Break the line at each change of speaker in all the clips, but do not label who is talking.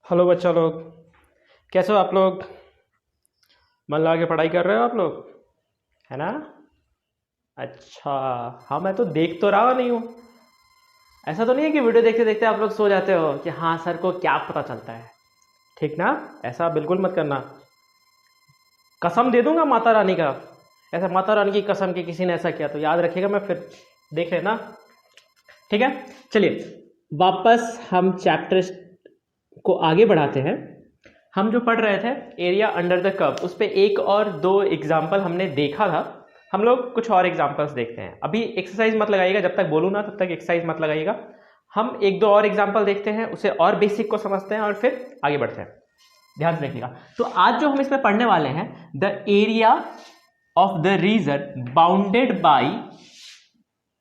Hello बच्चा लोग, कैसे हो आप लोग? मन लगा के पढ़ाई कर रहे हो आप लोग, है ना? अच्छा। हाँ, मैं तो देख तो रहा नहीं हूँ। ऐसा तो नहीं है कि वीडियो देखते देखते आप लोग सो जाते हो कि हाँ सर को क्या पता चलता है। ठीक ना? ऐसा बिल्कुल मत करना। कसम दे दूंगा माता रानी का। ऐसा माता रानी की कसम कि किसी ने ऐसा किया तो याद रखिएगा, मैं फिर देख लेना। ठीक है, चलिए वापस हम चैप्टर को आगे बढ़ाते हैं। हम जो पढ़ रहे थे एरिया अंडर द कर्व, उस पर एक और दो एग्जाम्पल हमने देखा था। हम लोग कुछ और एग्जाम्पल्स देखते हैं। अभी एक्सरसाइज मत लगाइएगा, जब तक बोलूँ ना तब तक एक्सरसाइज मत लगाइएगा। हम एक दो और एग्जाम्पल देखते हैं, उसे और बेसिक को समझते हैं और फिर आगे बढ़ते हैं। ध्यान से देखिएगा। तो आज जो हम इसमें पढ़ने वाले हैं, the area of the reason bounded by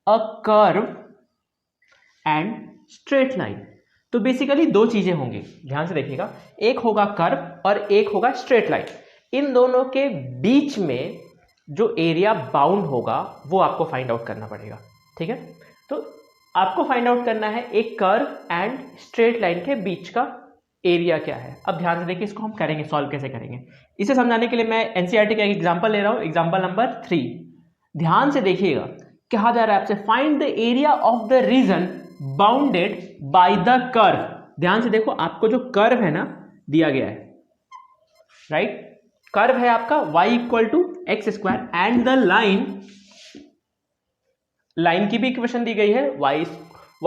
a curve and straight line. तो बेसिकली दो चीजें होंगी, ध्यान से देखिएगा। एक होगा कर्व और एक होगा स्ट्रेट लाइन। इन दोनों के बीच में जो एरिया बाउंड होगा वो आपको फाइंड आउट करना पड़ेगा। ठीक है, तो आपको फाइंड आउट करना है एक कर्व एंड स्ट्रेट लाइन के बीच का एरिया क्या है। अब ध्यान से देखिए, इसको हम करेंगे, सॉल्व कैसे करेंगे। इसे समझाने के लिए मैं एनसीईआरटी का एक एग्जाम्पल ले रहा हूं, एग्जाम्पल नंबर 3। ध्यान से देखिएगा, कहा जा रहा है आपसे find the area of the reason bounded by the curve. ध्यान से देखो, आपको जो कर्व है ना दिया गया है, राइट? कर्व है आपका y equal to x square and the line की भी इक्वेशन दी गई है y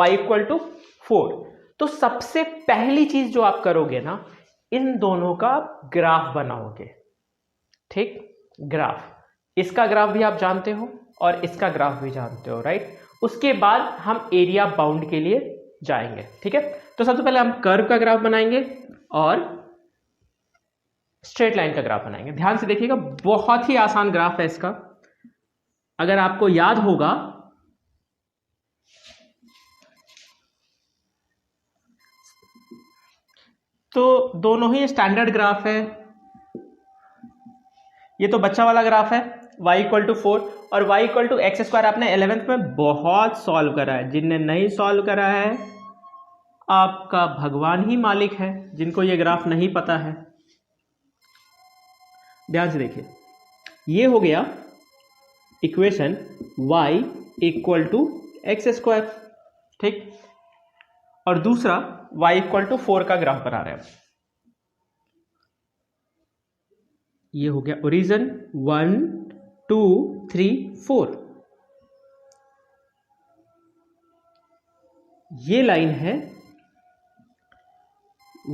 इक्वल टू 4। तो सबसे पहली चीज जो आप करोगे ना, इन दोनों का ग्राफ बनाओगे। ठीक, ग्राफ। इसका ग्राफ भी आप जानते हो और इसका ग्राफ भी जानते हो, राइट? उसके बाद हम एरिया बाउंड के लिए जाएंगे। ठीक है, तो सबसे पहले हम कर्व का ग्राफ बनाएंगे और स्ट्रेट लाइन का ग्राफ बनाएंगे। ध्यान से देखिएगा, बहुत ही आसान ग्राफ है इसका। अगर आपको याद होगा तो दोनों ही स्टैंडर्ड ग्राफ है। ये तो बच्चा वाला ग्राफ है, y इक्वल टू 4 और y equal to x square आपने 11th में बहुत सॉल्व करा है। जिनने नहीं सॉल्व करा है आपका भगवान ही मालिक है, जिनको ये ग्राफ नहीं पता है। ध्यान से देखिए, ये हो गया equation y equal to x square. ठीक, और दूसरा y इक्वल टू 4 का ग्राफ बना रहे हैं। ये हो गया ओरिजिन 1 2 3 4। ये लाइन है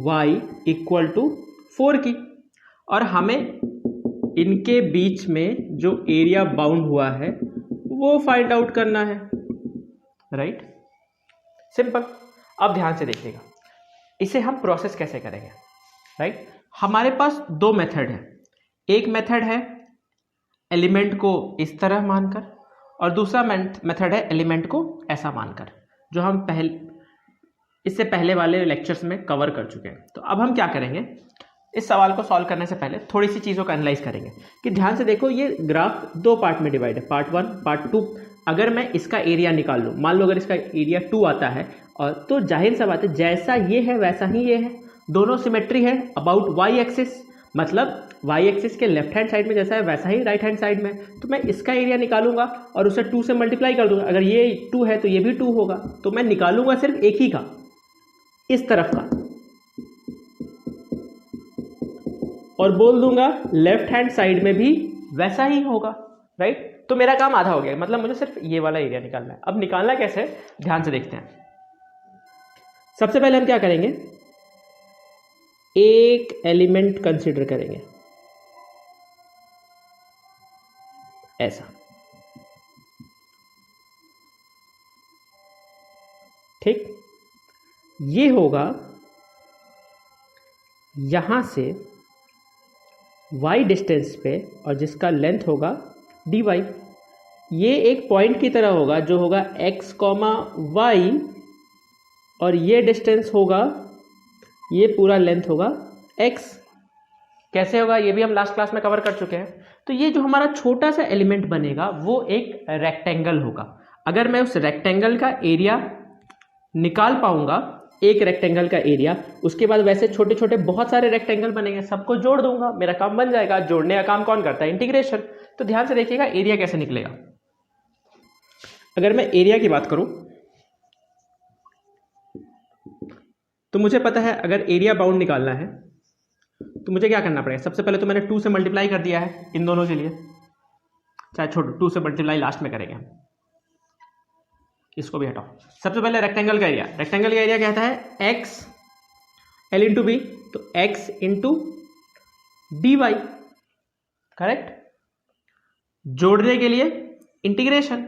y इक्वल टू 4 की, और हमें इनके बीच में जो एरिया बाउंड हुआ है वो फाइंड आउट करना है, राइट? सिंपल। अब ध्यान से देखिएगा, इसे हम प्रोसेस कैसे करेंगे, राइट? हमारे पास दो मेथड है। एक मेथड है एलिमेंट को इस तरह मानकर, और दूसरा मेथड है एलिमेंट को ऐसा मानकर, जो हम इससे पहले वाले लेक्चर्स में कवर कर चुके हैं। तो अब हम क्या करेंगे, इस सवाल को सॉल्व करने से पहले थोड़ी सी चीज़ों का एनालाइज करेंगे। कि ध्यान से देखो, ये ग्राफ दो पार्ट में डिवाइड है, पार्ट 1 पार्ट 2। अगर मैं इसका एरिया निकाल लूँ, मान लो अगर इसका एरिया 2 आता है, और तो जाहिर सा बात है जैसा ये है वैसा ही ये है, दोनों सिमेट्री है अबाउट वाई एक्सिस। मतलब वाई एक्सिस के लेफ्ट हैंड साइड में जैसा है वैसा ही राइट हैंड साइड में। तो मैं इसका एरिया निकालूंगा और उसे 2 से मल्टीप्लाई कर दूंगा। अगर ये 2 है तो ये भी 2 होगा, तो मैं निकालूंगा सिर्फ एक ही का, इस तरफ का, और बोल दूंगा लेफ्ट हैंड साइड में भी वैसा ही होगा, राइट? तो मेरा काम आधा हो गया, मतलब मुझे सिर्फ ये वाला एरिया निकालना है। अब निकालना कैसे, ध्यान से देखते हैं। सबसे पहले हम क्या करेंगे, एक एलिमेंट कंसीडर करेंगे, ऐसा। ठीक, ये होगा यहां से y डिस्टेंस पे, और जिसका लेंथ होगा dy। ये एक पॉइंट की तरह होगा जो होगा x, y, और ये डिस्टेंस होगा, ये पूरा लेंथ होगा x। कैसे होगा ये भी हम लास्ट क्लास में कवर कर चुके हैं। तो ये जो हमारा छोटा सा एलिमेंट बनेगा वो एक रेक्टेंगल होगा। अगर मैं उस रेक्टेंगल का एरिया निकाल पाऊंगा एक रेक्टेंगल का एरिया, उसके बाद वैसे छोटे छोटे बहुत सारे रेक्टेंगल बनेंगे, सबको जोड़ दूंगा, मेरा काम बन जाएगा। जोड़ने का काम कौन करता है? इंटीग्रेशन। तो ध्यान से देखिएगा एरिया कैसे निकलेगा। अगर मैं एरिया की बात करूं तो मुझे पता है अगर एरिया बाउंड निकालना है तो मुझे क्या करना पड़ेगा? सबसे पहले तो मैंने 2 से मल्टीप्लाई कर दिया है इन दोनों के लिए, चाहे छोड़ो 2 से मल्टीप्लाई लास्ट में करेंगे हम, इसको भी हटाओ। सबसे पहले रेक्टेंगल का एरिया, रेक्टेंगल का एरिया कहता है एक्स एल इंटू बी, तो x into d y, correct. जोड़ने के लिए इंटीग्रेशन,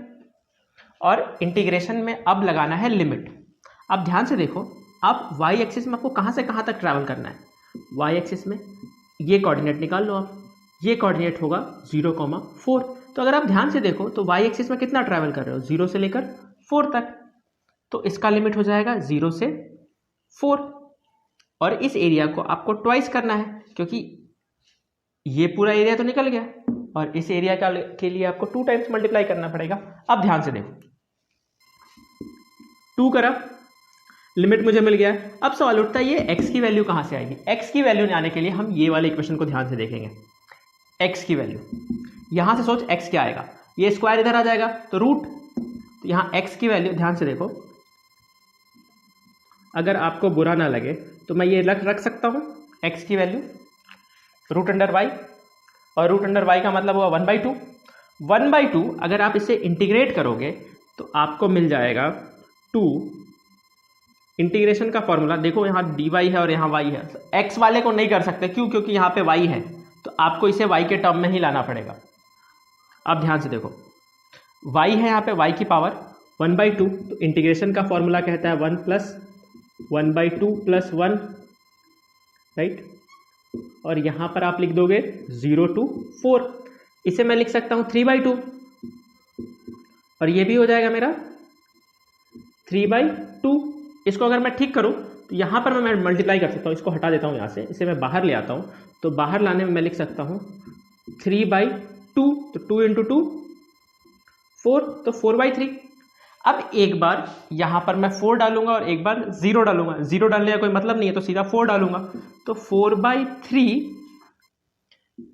और इंटीग्रेशन में अब लगाना है लिमिट। अब ध्यान से देखो, अब वाई एक्सिस में आपको कहां से कहां तक ट्रैवल करना है? वाई एक्सिस में ये कोऑर्डिनेट निकाल लो आप, ये कोऑर्डिनेट होगा 0,4। तो अगर आप ध्यान से देखो तो वाई एक्सिस में कितना ट्रैवल कर रहे हो? 0 से लेकर 4 तक, तो इसका लिमिट हो जाएगा 0 से 4। और इस एरिया को आपको ट्वाइस करना है, क्योंकि ये पूरा एरिया तो निकल गया, और इस एरिया के लिए आपको 2 टाइम्स मल्टीप्लाई करना पड़ेगा। अब ध्यान से देखो, 2 करा, लिमिट मुझे मिल गया। अब सवाल उठता है ये x की वैल्यू कहां से आएगी? x की वैल्यू आने के लिए हम ये वाले इक्वेशन को ध्यान से देखेंगे। x की वैल्यू, यहां से सोच x क्या आएगा? ये स्क्वायर इधर आ जाएगा तो रूट, तो यहां x की वैल्यू ध्यान से देखो, अगर आपको बुरा ना लगे तो मैं ये रख सकता हूं x की वैल्यू रूट अंडर y, और रूट अंडर y का मतलब हुआ 1/2। 1/2 अगर आप इसे इंटीग्रेट करोगे तो आपको मिल जाएगा 2। इंटीग्रेशन का फॉर्मूला देखो, यहाँ dy है और यहाँ y है, x वाले को नहीं कर सकते, क्यों? क्योंकि यहाँ पे y है, तो आपको इसे y के टर्म में ही लाना पड़ेगा। अब ध्यान से देखो, y है यहाँ पे, y की पावर 1/2, तो इंटीग्रेशन का फॉर्मूला कहता है 1 + 1/2 + 1, राइट। और यहाँ पर आप लिख दोगे 0 to 4, इसे मैं लिख सकता हूँ 3/2, और ये भी हो जाएगा मेरा 3/2। इसको अगर मैं ठीक करूं तो यहां पर मैं मल्टीप्लाई कर सकता हूं, इसको हटा देता हूं यहां से, इसे मैं बाहर ले आता हूं, तो बाहर लाने में मैं लिख सकता हूं 3/2, तो 2 × 2 4, तो 4/3। अब एक बार यहां पर मैं 4 डालूंगा और एक बार 0 डालूंगा, 0 डालने का कोई मतलब नहीं है तो सीधा 4 डालूंगा, तो 4/3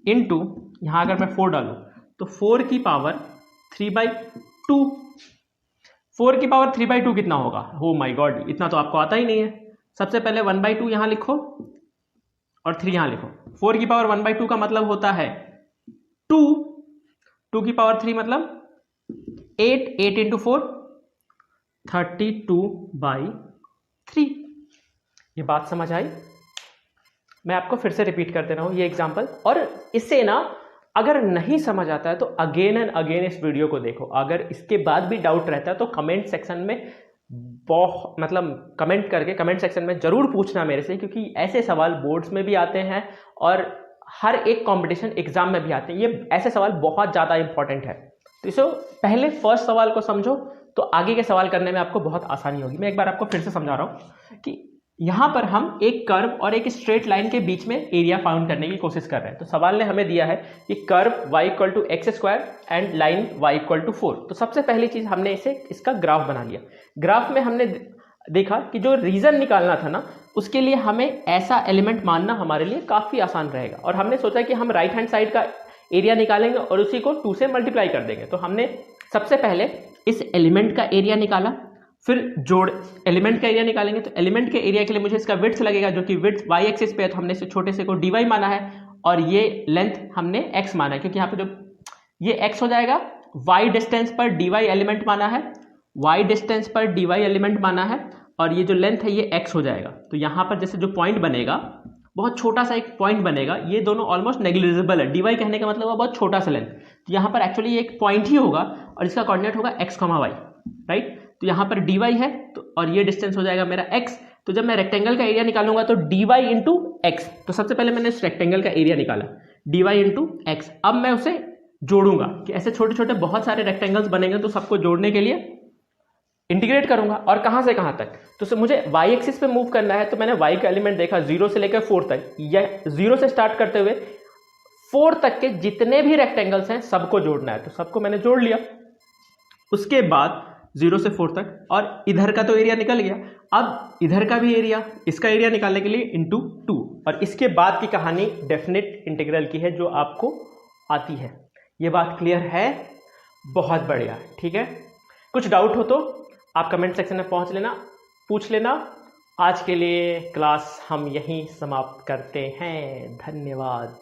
इंटू, यहां अगर मैं 4 डालूं तो 4 की पावर 3/2, 4 की पावर 3/2 कितना होगा? हो माय गॉड, इतना तो आपको आता ही नहीं है। सबसे पहले 1/2 यहां लिखो और 3 यहां लिखो। 4 की पावर 1/2 का मतलब होता है 2, 2 की पावर 3 मतलब 8, 8 × 4 32/3। ये बात समझ आई? मैं आपको फिर से रिपीट कर दे रहा हूं ये एग्जांपल, और इससे ना अगर नहीं समझ आता है तो अगेन एंड अगेन इस वीडियो को देखो। अगर इसके बाद भी डाउट रहता है तो कमेंट सेक्शन में कमेंट करके कमेंट सेक्शन में जरूर पूछना मेरे से, क्योंकि ऐसे सवाल बोर्ड्स में भी आते हैं और हर एक कंपटीशन एग्जाम में भी आते हैं। ये ऐसे सवाल बहुत ज़्यादा इंपॉर्टेंट है, तो इसे पहले फर्स्ट सवाल को समझो तो आगे के सवाल करने में आपको बहुत आसानी होगी। मैं एक बार आपको फिर से समझा रहा हूँ कि यहाँ पर हम एक कर्व और एक स्ट्रेट लाइन के बीच में एरिया फाउंड करने की कोशिश कर रहे हैं। तो सवाल ने हमें दिया है कि curve y = x² and line y = 4। तो सबसे पहली चीज हमने इसका ग्राफ बना लिया। ग्राफ में हमने देखा कि जो रीजन निकालना था ना, उसके लिए हमें ऐसा एलिमेंट मानना हमारे लिए काफी आसान रहेगा, और हमने सोचा कि हम राइट हैंड साइड का एरिया निकालेंगे और उसी को 2 से मल्टीप्लाई कर देंगे। तो हमने सबसे पहले इस एलिमेंट का एरिया निकाला, फिर जोड़ एलिमेंट का एरिया निकालेंगे, तो एलिमेंट के एरिया के लिए मुझे इसका विड्थ लगेगा, जो कि विड्थ y एक्सिस पे है, तो हमने इसे छोटे से को dy माना है, और ये लेंथ हमने x माना है, क्योंकि यहाँ पे जो ये x हो जाएगा, y डिस्टेंस पर dy एलिमेंट माना है, y डिस्टेंस पर dy एलिमेंट माना है, और ये जो लेंथ है ये x हो जाएगा। तो यहाँ पर जैसे जो पॉइंट बनेगा, बहुत छोटा सा एक पॉइंट बनेगा, ये दोनों ऑलमोस्ट नेग्लिजिबल है। dy कहने का मतलब है बहुत छोटा सा लेंथ, तो यहाँ पर एक्चुअली एक पॉइंट ही होगा और इसका कोऑर्डिनेट होगा x, y, राइट। तो यहाँ पर dy है, तो और ये डिस्टेंस हो जाएगा मेरा x। तो जब मैं रेक्टेंगल का एरिया निकालूंगा तो dy × x, तो सबसे पहले मैंने इस रेक्टेंगल का एरिया निकाला dy × x। अब मैं उसे जोड़ूंगा कि ऐसे छोटे छोटे बहुत सारे रेक्टेंगल्स बनेंगे, तो सबको जोड़ने के लिए इंटीग्रेट करूंगा, और कहां से कहां तक, तो मुझे y एक्सिस पे मूव करना है। तो मैंने y का एलिमेंट देखा 0 से लेकर 4 तक, या 0 से स्टार्ट करते हुए 4 तक के जितने भी रेक्टेंगल्स हैं सबको जोड़ना है, तो सबको मैंने जोड़ लिया। उसके बाद 0 से 4 तक, और इधर का तो एरिया निकल गया। अब इधर का भी एरिया, इसका एरिया निकालने के लिए इंटू 2, और इसके बाद की कहानी डेफिनेट इंटीग्रल की है जो आपको आती है। ये बात क्लियर है? बहुत बढ़िया, ठीक है। कुछ डाउट हो तो आप कमेंट सेक्शन में पहुंच लेना, पूछ लेना। आज के लिए क्लास हम यहीं समाप्त करते हैं। धन्यवाद।